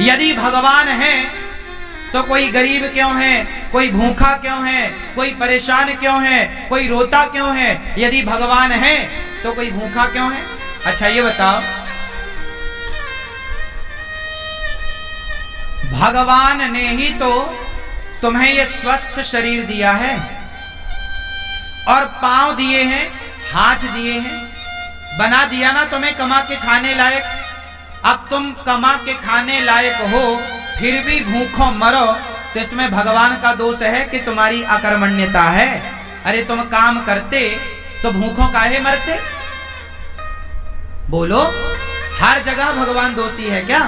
यदि भगवान है तो कोई गरीब क्यों है, कोई भूखा क्यों है, कोई परेशान क्यों है, कोई रोता क्यों है? यदि भगवान है तो कोई भूखा क्यों है? अच्छा ये बताओ, भगवान ने ही तो तुम्हें ये स्वस्थ शरीर दिया है और पांव दिए हैं, हाथ दिए हैं, बना दिया ना तुम्हें कमा के खाने लायक। अब तुम कमा के खाने लायक हो फिर भी भूखों मरो तो इसमें भगवान का दोष है कि तुम्हारी अकर्मण्यता है? अरे तुम काम करते तो भूखों काहे मरते? बोलो, हर जगह भगवान दोषी है क्या?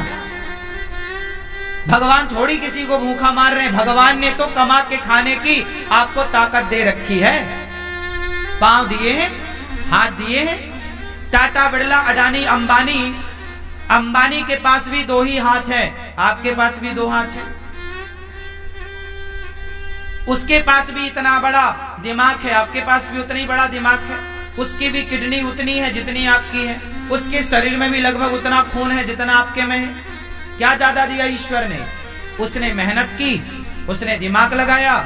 भगवान थोड़ी किसी को भूखा मार रहे हैं, भगवान ने तो कमा के खाने की आपको ताकत दे रखी है। पांव दिए हैं, हाथ दिए हैं। टाटा, बिरला, अडानी, अंबानी, अंबानी के पास भी दो ही हाथ है, आपके पास भी दो हाथ है। उसके पास भी इतना बड़ा दिमाग है, आपके पास भी उतनी बड़ा दिमाग है। उसकी भी किडनी उतनी है जितनी आपकी है। उसके शरीर में भी लगभग उतना खून है जितना आपके में है। क्या ज्यादा दिया ईश्वर ने? उसने मेहनत की, उसने दिमाग लगाया,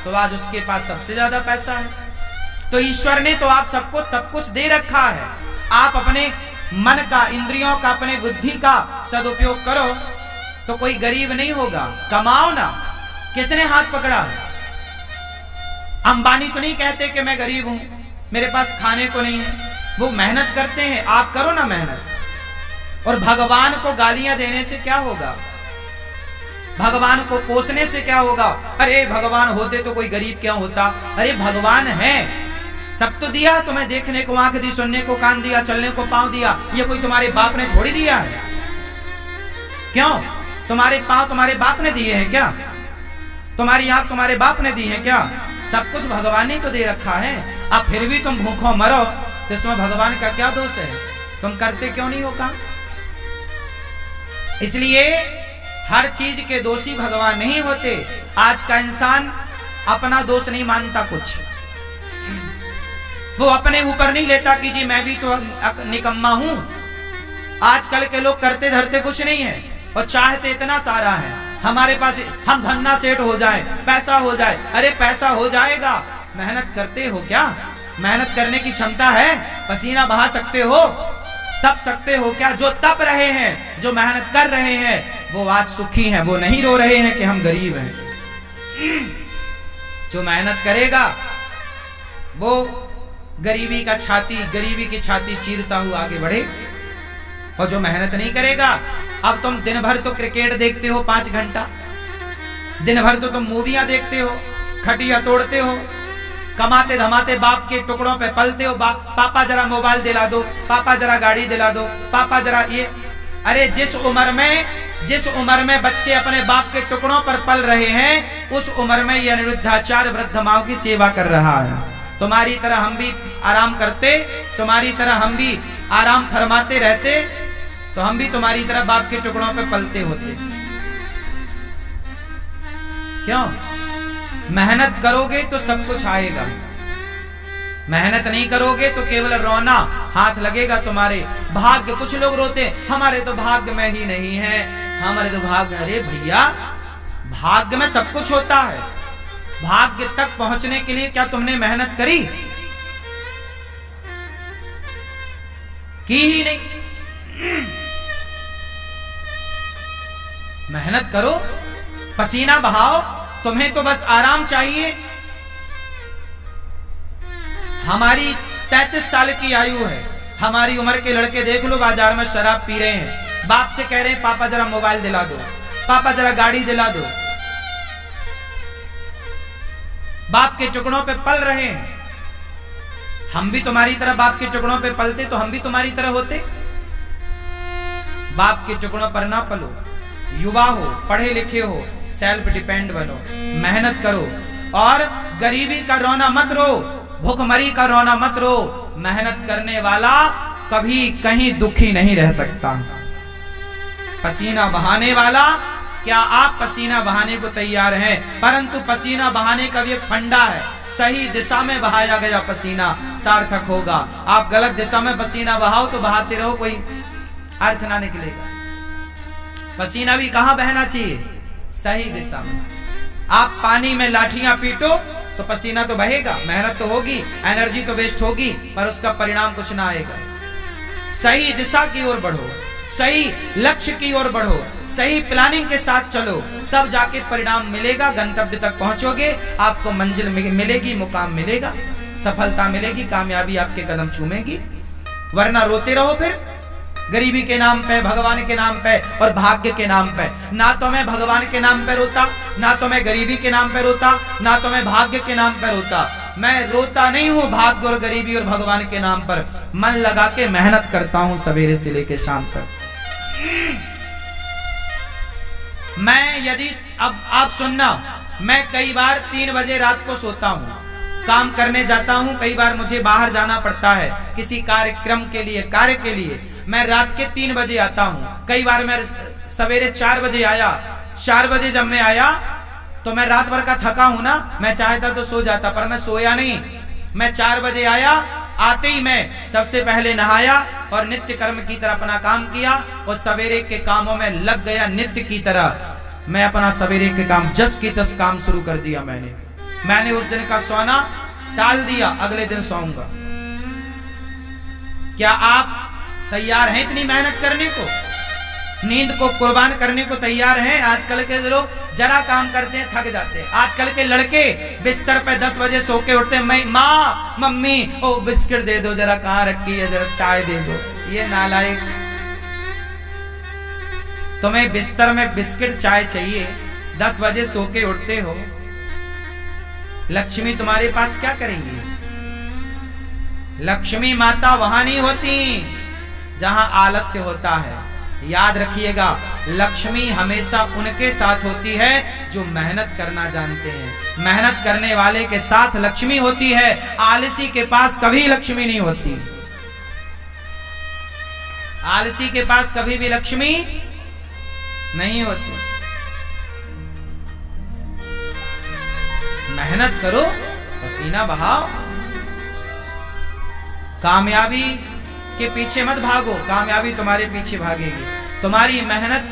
तो आज उसके पास सबसे ज्यादा पैसा है। तो ईश्वर ने तो आप सबको सब कुछ दे रखा है। आप अपने मन का, इंद्रियों का, अपने बुद्धि का सदुपयोग करो तो कोई गरीब नहीं होगा। कमाओ ना। किसने हाथ पकड़ा? अंबानी तो नहीं कहते कि मैं गरीब हूं, मेरे पास खाने को नहीं है। वो मेहनत करते हैं, आप करो ना मेहनत। और भगवान को गालियां देने से क्या होगा? भगवान को कोसने से क्या होगा? अरे भगवान होते तो कोई गरीब क्यों होता? अरे भगवान है, सब तो दिया तुम्हें। देखने को आंख दी, सुनने को कान दिया, चलने को पांव दिया। ये कोई तुम्हारे बाप ने थोड़ी दिया है। क्यों? तुम्हारे पांव तुम्हारे बाप ने दिए हैं क्या? तुम्हारी आंख तुम्हारे बाप ने दी है क्या? सब कुछ भगवान ने तो दे रखा है। अब फिर भी तुम भूखों मरो तो इसमें भगवान का क्या दोष है? तुम करते क्यों नहीं हो काम? इसलिए हर चीज के दोषी भगवान नहीं होते। आज का इंसान अपना दोष नहीं मानता, कुछ वो अपने ऊपर नहीं लेता कि जी मैं भी तो निकम्मा हूं। आजकल के लोग करते धरते कुछ नहीं है और चाहते इतना सारा है हमारे पास, हम धन्ना सेठ हो जाए, पैसा हो जाए। अरे पैसा हो जाएगा, मेहनत करते हो क्या? मेहनत करने की क्षमता है? पसीना बहा सकते हो? तप सकते हो क्या? जो तप रहे हैं, जो मेहनत कर रहे हैं, वो आज सुखी हैं, वो नहीं रो रहे हैं कि हम गरीब हैं। जो मेहनत करेगा वो गरीबी की छाती चीरता हुआ आगे बढ़े। और जो मेहनत नहीं करेगा, अब तुम दिन भर तो क्रिकेट देखते हो 5 घंटा, दिन भर तो तुम मूवियां देखते हो, खटिया तोड़ते हो, कमाते धमाते बाप के टुकड़ों पे पलते हो। पापा जरा मोबाइल दिला दो, पापा जरा गाड़ी दिला दो, पापा जरा ये। अरे जिस उम्र में बच्चे अपने बाप के टुकड़ों पर पल रहे हैं, उस उम्र में ये अनिरुद्धाचार्य वृद्ध माओ की सेवा कर रहा है। तुम्हारी तरह हम भी आराम करते, तुम्हारी तरह हम भी आराम फरमाते रहते, तो हम भी तुम्हारी तरह बाप के टुकड़ों पे पलते होते। क्यों? मेहनत करोगे तो सब कुछ आएगा, मेहनत नहीं करोगे तो केवल रोना हाथ लगेगा तुम्हारे। भाग्य, कुछ लोग रोते हमारे तो भाग्य में ही नहीं है, हमारे तो भाग्य। अरे भैया, भाग्य में सब कुछ होता है। भाग्य तक पहुंचने के लिए क्या तुमने मेहनत करी? की ही नहीं। मेहनत करो, पसीना बहाओ। तुम्हें तो बस आराम चाहिए। हमारी 33 साल की आयु है, हमारी उम्र के लड़के देख लो बाजार में शराब पी रहे हैं, बाप से कह रहे हैं पापा जरा मोबाइल दिला दो, पापा जरा गाड़ी दिला दो। बाप के टुकड़ों पे पल रहे हैं। हम भी तुम्हारी तरह बाप के टुकड़ों पे पलते तो हम भी तुम्हारी तरह होते। बाप के टुकड़ों पर ना पलो, युवा हो, पढ़े लिखे हो, सेल्फ डिपेंड बनो, मेहनत करो। और गरीबी का रोना मत रो, भूखमरी का रोना मत रो। मेहनत करने वाला कभी कहीं दुखी नहीं रह सकता। पसीना बहाने वाला, क्या आप पसीना बहाने को तैयार हैं? परंतु पसीना बहाने का भी एक फंडा है, सही दिशा में बहाया गया पसीना सार्थक होगा। आप गलत दिशा में पसीना बहाओ तो बहाते रहो, कोई अर्थ ना निकलेगा। पसीना भी कहां बहना चाहिए? सही दिशा में। आप पानी में लाठियां पीटो तो पसीना तो बहेगा, मेहनत तो होगी, एनर्जी तो वेस्ट होगी, पर उसका परिणाम कुछ ना आएगा। सही दिशा की ओर बढ़ो, सही लक्ष्य की ओर बढ़ो, सही प्लानिंग के साथ चलो, तब जाके परिणाम मिलेगा, गंतव्य तक पहुंचोगे, आपको मंजिल मिलेगी, मुकाम मिलेगा, सफलता मिलेगी, कामयाबी आपके कदम चूमेगी। वरना रोते रहो फिर गरीबी के नाम पे, भगवान के नाम पे और भाग्य के नाम पे। ना तो मैं भगवान के नाम पे रोता, ना तो मैं गरीबी के नाम पे रोता, ना तो मैं भाग्य के नाम पे रोता। मैं रोता नहीं हूं भाग्य और गरीबी और भगवान के नाम पर, मन लगा के मेहनत करता हूं सवेरे से लेके शाम तक। मैं यदि अब आप सुनना, मैं कई बार 3 बजे रात को सोता हूं, काम करने जाता हूं, कई बार मुझे बाहर जाना पड़ता है किसी कार्यक्रम के लिए, कार्य के लिए, मैं रात के 3 बजे आता हूं। कई बार मैं सवेरे 4 बजे आया, 4 बजे जब मैं आया तो मैं रात भर का थका हूं ना, मैं चाहता तो सो जाता, पर मैं सोया नहीं। मैं 4 बजे आया, आते ही मैं सबसे पहले नहाया और नित्य कर्म की तरह अपना काम किया और सवेरे के कामों में लग गया। नित्य की तरह मैं अपना सवेरे के काम जस की तस काम शुरू कर दिया। मैंने उस दिन का सोना टाल दिया, अगले दिन सोऊंगा। क्या आप तैयार हैं इतनी मेहनत करने को, नींद को कुर्बान करने को तैयार हैं? आजकल के लोग जरा काम करते हैं थक जाते हैं। आजकल के लड़के बिस्तर पे 10 बजे सो के उठते हैं, माँ मम्मी ओ बिस्किट दे दो, जरा कहाँ रखी है, जरा चाय दे दो। ये नालायक, तुम्हें बिस्तर में बिस्किट चाय चाहिए, 10 बजे सो के उठते हो। लक्ष्मी तुम्हारे पास क्या करेंगी? लक्ष्मी माता वहां नहीं होती जहां आलस्य होता है। याद रखिएगा, लक्ष्मी हमेशा उनके साथ होती है जो मेहनत करना जानते हैं। मेहनत करने वाले के साथ लक्ष्मी होती है, आलसी के पास कभी लक्ष्मी नहीं होती। आलसी के पास कभी भी लक्ष्मी नहीं होती। मेहनत करो, पसीना बहाओ, कामयाबी के पीछे मत भागो, कामयाबी तुम्हारे पीछे भागेगी। तुम्हारी मेहनत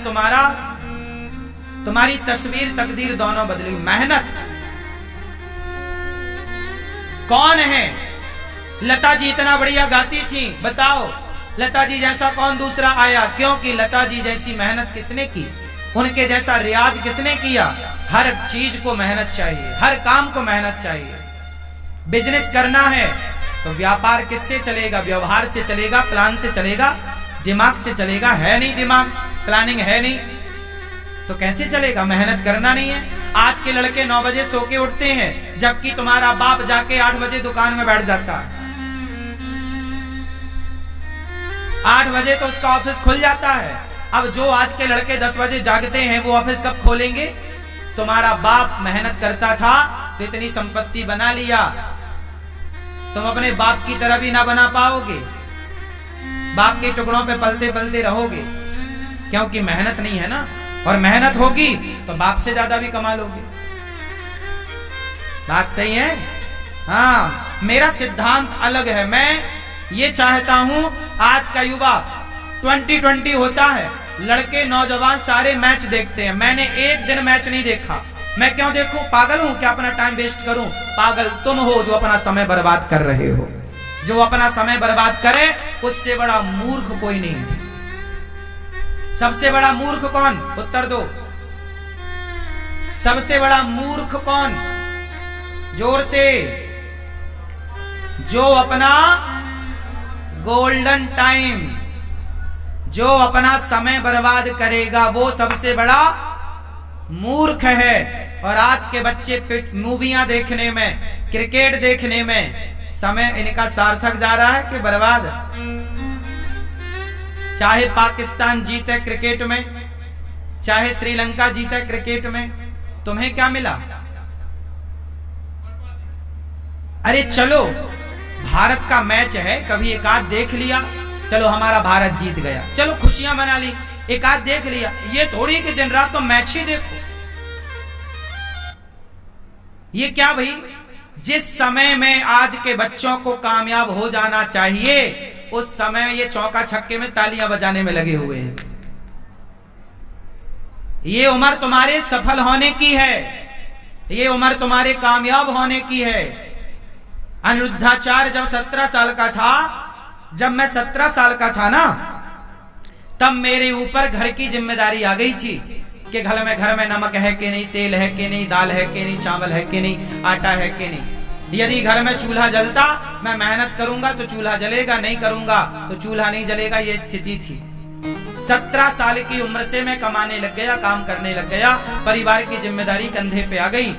तुम्हारी तस्वीर तकदीर दोनों बदलेगी। मेहनत कौन है? लता जी इतना बढ़िया गाती थी, बताओ लता जी जैसा कौन दूसरा आया? क्योंकि लता जी जैसी मेहनत किसने की, उनके जैसा रियाज किसने किया? हर चीज को मेहनत चाहिए, हर काम को मेहनत चाहिए। बिजनेस करना है तो व्यापार किससे चलेगा? व्यवहार से चलेगा, प्लान से चलेगा, दिमाग से चलेगा। है नहीं दिमाग, प्लानिंग है नहीं, तो कैसे चलेगा? मेहनत करना नहीं है। आज के लड़के 9 बजे सो के उठते हैं, जबकि तुम्हारा बाप जाके 8 बजे दुकान में बैठ जाता है। 8 बजे तो उसका ऑफिस खुल जाता है। अब जो आज के लड़के 10 बजे जागते हैं, वो ऑफिस कब खोलेंगे? तुम्हारा बाप मेहनत करता था तो इतनी संपत्ति बना लिया, तुम अपने बाप की तरह भी ना बना पाओगे, बाप के टुकड़ों पे पलते पलते रहोगे, क्योंकि मेहनत नहीं है ना। और मेहनत होगी तो बाप से ज्यादा भी कमा लोगे। बात सही है? हाँ, मेरा सिद्धांत अलग है। मैं ये चाहता हूं आज का युवा 2020 होता है, लड़के नौजवान सारे मैच देखते हैं। मैंने एक दिन मैच नहीं देखा। मैं क्यों देखूं? पागल हूं क्या अपना टाइम वेस्ट करूं? पागल तुम हो जो अपना समय बर्बाद कर रहे हो। जो अपना समय बर्बाद करे उससे बड़ा मूर्ख कोई नहीं। सबसे बड़ा मूर्ख कौन? उत्तर दो। सबसे बड़ा मूर्ख कौन? जोर से। जो अपना गोल्डन टाइम, जो अपना समय बर्बाद करेगा, वो सबसे बड़ा मूर्ख है। और आज के बच्चे मूवियां देखने में, क्रिकेट देखने में समय इनका सार्थक जा रहा है कि बर्बाद? चाहे पाकिस्तान जीते क्रिकेट में, चाहे श्रीलंका जीते क्रिकेट में, तुम्हें क्या मिला? अरे चलो, भारत का मैच है, कभी एक आध देख लिया, चलो हमारा भारत जीत गया, चलो खुशियां मना ली, एक आध देख लिया। ये थोड़ी कि दिन रात तो मैच ही देखो। ये क्या भाई? जिस समय में आज के बच्चों को कामयाब हो जाना चाहिए, उस समय में ये चौका छक्के में तालियां बजाने में लगे हुए हैं। ये उम्र तुम्हारे सफल होने की है, ये उम्र तुम्हारे कामयाब होने की है। अनिरुद्धाचार्य जब 17 साल का था, जब मैं 17 साल का था ना, तब मेरे ऊपर घर की जिम्मेदारी आ गई थी कि घर में नमक है कि नहीं, तेल है कि नहीं, दाल है कि नहीं, चावल है कि नहीं, आटा है कि नहीं। यदि घर में चूल्हा जलता, मैं मेहनत करूंगा तो चूल्हा जलेगा, नहीं करूंगा तो चूल्हा नहीं जलेगा, ये स्थिति थी। 17 साल की उम्र से मैं कमाने लग गया, काम करने लग गया, परिवार की जिम्मेदारी कंधे पे आ गई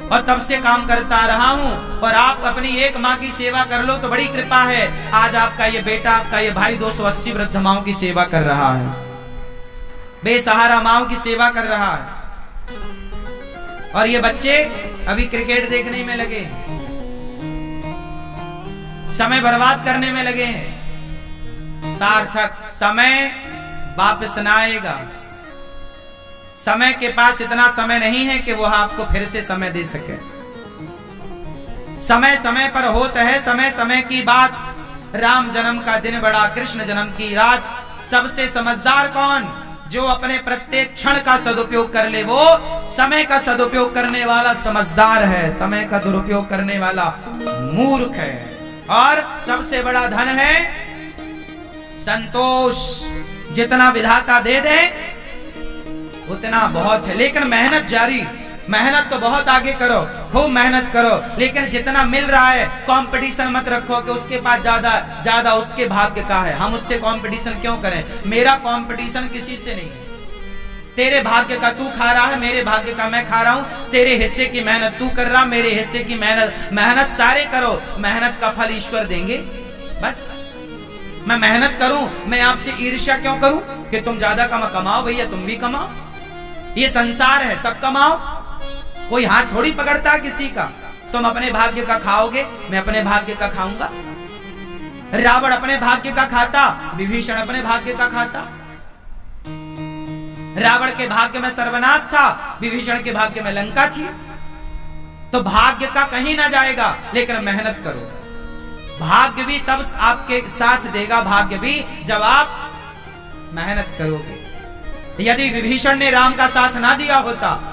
और तब से काम करता रहा हूं। और आप अपनी एक माँ की सेवा कर लो तो बड़ी कृपा है। आज आपका ये बेटा, आपका ये भाई 280 वृद्ध माओं की सेवा कर रहा है, बेसहारा माओं की सेवा कर रहा है। और ये बच्चे अभी क्रिकेट देखने में लगे, समय बर्बाद करने में लगे हैं। सार्थक समय वापस न आएगा। समय के पास इतना समय नहीं है कि वो आपको फिर से समय दे सके। समय समय पर होता है, समय समय की बात। राम जन्म का दिन बड़ा, कृष्ण जन्म की रात। सबसे समझदार कौन? जो अपने प्रत्येक क्षण का सदुपयोग कर ले, वो समय का सदुपयोग करने वाला समझदार है। समय का दुरुपयोग करने वाला मूर्ख है। और सबसे बड़ा धन है संतोष। जितना विधाता दे दे उतना बहुत है, लेकिन मेहनत जारी। मेहनत तो बहुत आगे करो, खूब मेहनत करो, लेकिन जितना मिल रहा है कंपटीशन मत रखो कि उसके पास ज्यादा उसके भाग्य का है, हम उससे कंपटीशन क्यों करें। मेरा कंपटीशन किसी से नहीं है। तेरे भाग्य का तू खा रहा है, मेरे भाग्य का मैं खा रहा हूं। तेरे हिस्से की मेहनत तू कर रहा, मेरे हिस्से की मेहनत सारे करो। मेहनत का फल ईश्वर देंगे। बस मैं मेहनत करूं, मैं आपसे ईर्ष्या क्यों करूं कि तुम ज्यादा कमाओ। भैया तुम भी कमाओ, ये संसार है, सब कमाओ। कोई हाथ थोड़ी पकड़ता किसी का। तुम अपने भाग्य का खाओगे, मैं अपने भाग्य का खाऊंगा। रावण अपने भाग्य का खाता, विभीषण अपने भाग्य का खाता। रावण के भाग्य में सर्वनाश था, विभीषण के भाग्य में लंका थी। तो भाग्य का कहीं ना जाएगा, लेकिन मेहनत करो। भाग्य भी तब आपके साथ देगा, भाग्य भी जब आप मेहनत करोगे। यदि विभीषण ने राम का साथ ना दिया होता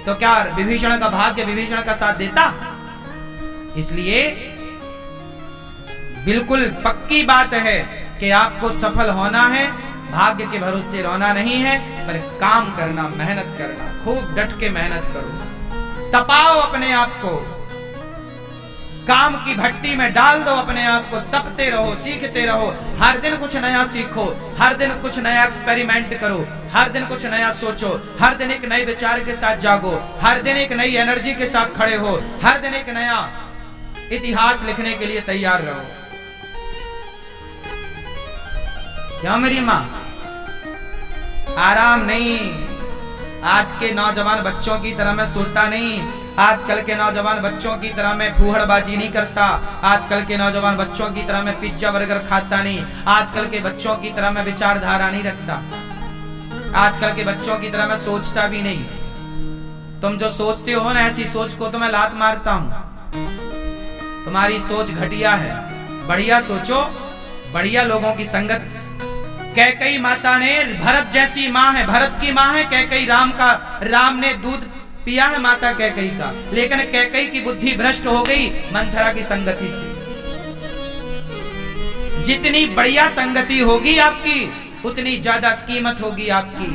तो क्या विभीषण का भाग्य विभीषण का साथ देता? इसलिए बिल्कुल पक्की बात है कि आपको सफल होना है, भाग्य के भरोसे रोना नहीं है, पर काम करना, मेहनत करना, खूब डट के मेहनत करो। तपाओ अपने आप को, काम की भट्टी में डाल दो अपने आप को, तपते रहो, सीखते रहो। हर दिन कुछ नया सीखो, हर दिन कुछ नया एक्सपेरिमेंट करो, हर दिन कुछ नया सोचो, हर दिन एक नए विचार के साथ जागो, हर दिन एक नई एनर्जी के साथ खड़े हो, हर दिन एक नया इतिहास लिखने के लिए तैयार रहो। क्या मेरी मां? आराम नहीं। आज के नौजवान बच्चों की तरह मैं सोता नहीं, आजकल के नौजवान बच्चों की तरह मैं फूहड़बाजी नहीं करता, आजकल के नौजवान बच्चों की तरह मैं पिज्जा बर्गर खाता नहीं, आजकल के बच्चों की तरह मैं विचारधारा नहीं रखता, आजकल के बच्चों की तरह मैं सोचता भी नहीं। तुम जो सोचते हो ना, ऐसी सोच को तो मैं लात मारता हूं। तुम्हारी सोच घटिया है, बढ़िया सोचो, बढ़िया लोगों की संगत। कैकेयी माता ने, भरत जैसी माँ है, भरत की माँ है कैकेयी, राम ने दूध पिया है माता कैकेयी का, लेकिन कैकेयी की बुद्धि भ्रष्ट हो गई मंथरा की संगति से। जितनी बढ़िया संगति होगी आपकी, उतनी ज्यादा कीमत होगी आपकी।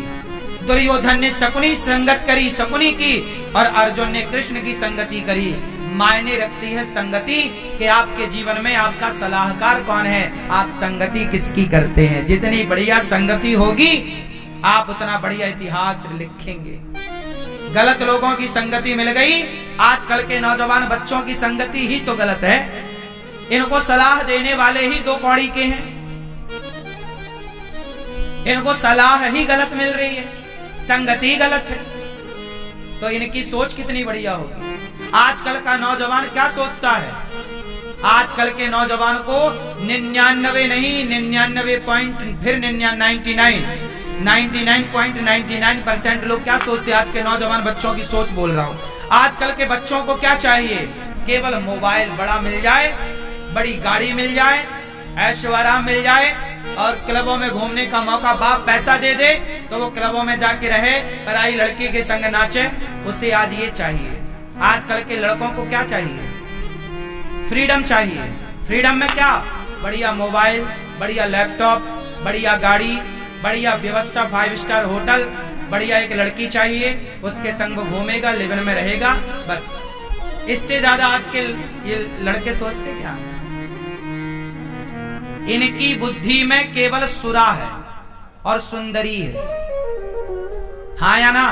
दुर्योधन ने शकुनी संगत करी, शकुनी की, और अर्जुन ने कृष्ण की संगति करी। मायने रखती है संगति कि आपके जीवन में आपका सलाहकार कौन है, आप संगति किसकी करते हैं। जितनी बढ़िया संगति होगी, आप उतना बढ़िया इतिहास लिखेंगे। गलत लोगों की संगति मिल गई, आजकल के नौजवान बच्चों की संगति ही तो गलत है। इनको सलाह देने वाले ही दो कौड़ी के हैं, इनको सलाह ही गलत मिल रही है, संगति गलत है, तो इनकी सोच कितनी बढ़िया होगी। आजकल का नौजवान क्या सोचता है? आजकल के नौजवान को 99 नहीं, 99 पॉइंट, फिर 99.99% लोग क्या सोचते हैं? आज के नौजवान बच्चों की सोच बोल रहा हूं। आजकल के बच्चों को क्या चाहिए? केवल मोबाइल बड़ा मिल जाए, बड़ी गाड़ी मिल जाए, ऐश्वर्या मिल जाए, और क्लबों में घूमने का मौका, बाप पैसा दे दे तो वो क्लबों में जाके रहे, पराई लड़की के संग नाचे। उसे आज ये चाहिए। आजकल के लड़कों को क्या चाहिए? फ्रीडम चाहिए। फ्रीडम में क्या? बढ़िया मोबाइल, बढ़िया लैपटॉप, बढ़िया गाड़ी, बढ़िया व्यवस्था, 5 स्टार होटल, बढ़िया एक लड़की चाहिए, उसके संग वो घूमेगा, लिवन में रहेगा, बस। इससे ज्यादा आज के ये लड़के सोचते क्या? इनकी बुद्धि में केवल सुरा है और सुंदरी है। हाँ या ना?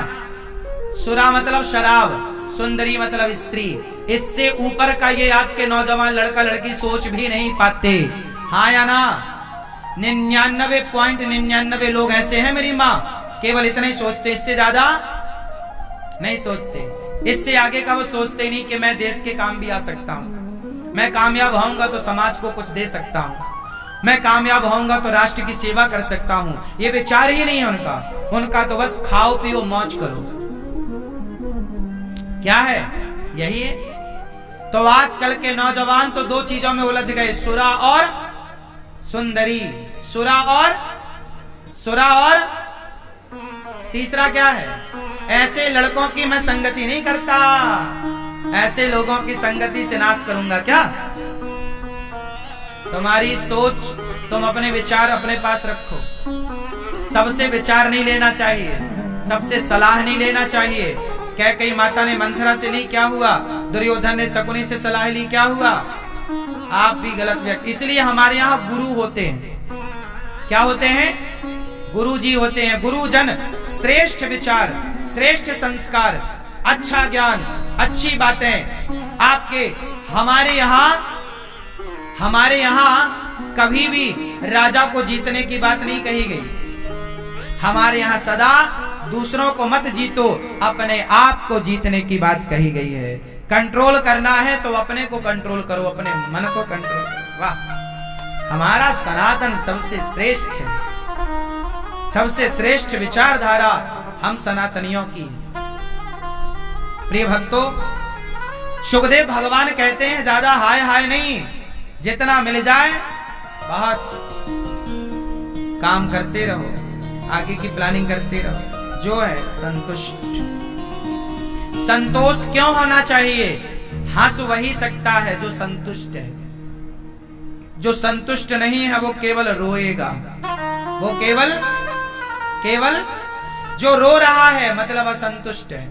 सुरा मतलब शराब, सुंदरी मतलब स्त्री। इससे ऊपर का ये आज के नौजवान लड़का लड़की सोच भी नहीं पाते। हाँ या ना? 99.99 लोग ऐसे हैं मेरी माँ, केवल इतना ही सोचते, इससे ज्यादा नहीं सोचते। इससे आगे का वो सोचते नहीं कि मैं देश के काम भी आ सकता हूँ, मैं कामयाब होऊंगा तो समाज को कुछ दे सकता हूँ, मैं कामयाब होऊंगा तो राष्ट्र की सेवा कर सकता हूँ। ये विचार ही नहीं है उनका। उनका तो बस खाओ पियो मौज करो। क्या है? यही है। तो आजकल के नौजवान तो 2 चीजों में उलझ गए, सुरा और सुंदरी। सुरा और तीसरा क्या है? ऐसे लड़कों की मैं संगति नहीं करता, ऐसे लोगों की संगति से नाश करूंगा। क्या तुम्हारी सोच? तुम अपने विचार अपने पास रखो। सबसे विचार नहीं लेना चाहिए, सबसे सलाह नहीं लेना चाहिए। कैकेयी माता ने मंथरा से ली, क्या हुआ? दुर्योधन ने शकुनी से सलाह ली, क्या हुआ? आप भी गलत व्यक्ति। इसलिए हमारे यहाँ गुरु होते हैं। क्या होते हैं? गुरु जी होते हैं। गुरुजन श्रेष्ठ विचार, श्रेष्ठ संस्कार, अच्छा ज्ञान, अच्छी बातें आपके। हमारे यहाँ कभी भी राजा को जीतने की बात नहीं कही गई। हमारे यहाँ सदा दूसरों को मत जीतो, अपने आप को जीतने की बात कही गई है। कंट्रोल करना है तो अपने को कंट्रोल करो, अपने मन को कंट्रोल करो। वाह, हमारा सनातन सबसे श्रेष्ठ है, सबसे श्रेष्ठ विचारधारा हम सनातनियों की। प्रिय भक्तों, सुखदेव भगवान कहते हैं ज्यादा हाय हाय नहीं, जितना मिल जाए बहुत। काम करते रहो, आगे की प्लानिंग करते रहो, जो है संतुष्ट। संतोष क्यों होना चाहिए? हंस वही सकता है जो संतुष्ट है। जो संतुष्ट नहीं है वो केवल रोएगा। वो केवल जो रो रहा है मतलब असंतुष्ट है।